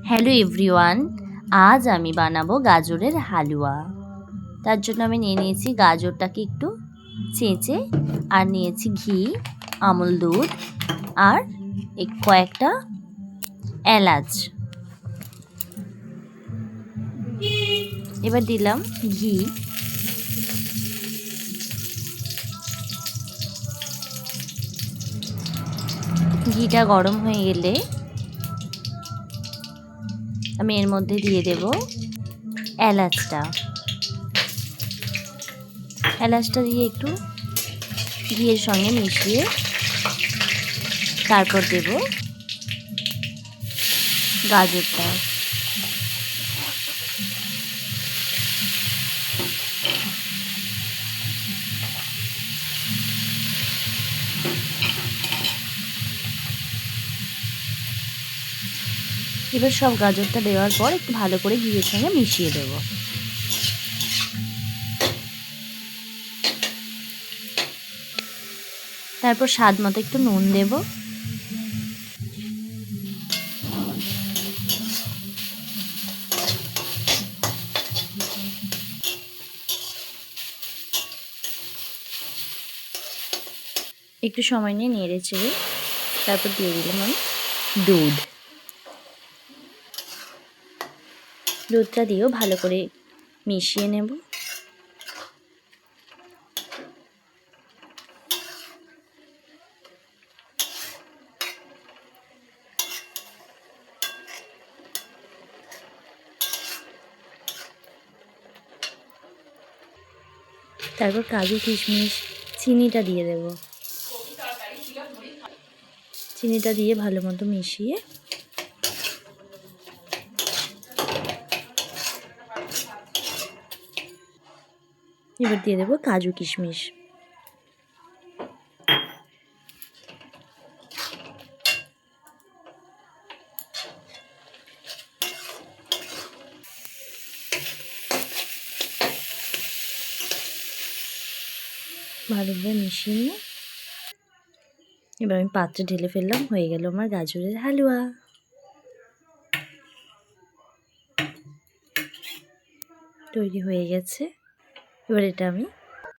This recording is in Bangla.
হ্যালো এভরিওয়ান, আজ আমি বানাবো গাজরের হালুয়া। তার জন্য আমি নিয়ে নিয়েছি গাজরটাকে একটু চেঁচে, আর নিয়েছি ঘি, আমুল দুধ আর কয়েকটা এলাচ। এবার দিলাম ঘি, ঘিটা গরম হয়ে গেলে আমি এর মধ্যে দিয়ে দেব এলাচটা দিয়ে একটু ঘিয়ের সঙ্গে মিশিয়ে তারপর দেব গাজরটা। এবার সব গাজরটা দেওয়ার পর একটু ভালো করে ঘিয়ের সঙ্গে মিশিয়ে দেব। তারপর স্বাদ মতো একটু নুন দেব। একটু সময় নিয়ে নেড়ে চেড়ে তারপর দিয়ে দিলাম আমি দুধটা দিয়েও ভালো করে মিশিয়ে নেব। তারপর কাজু কিশমিশ চিনিটা দিয়ে দেব। চিনিটা দিয়ে ভালো মতো মিশিয়ে এবার দিয়ে দেবো কাজু কিশমিশ। ভালোভাবে মিশিয়ে নিয়ে এবার আমি পাত্রে ঢেলে ফেললাম। হয়ে গেল আমার গাজরের হালুয়া। তৈরি হয়ে গেছে। এবার এটা আমি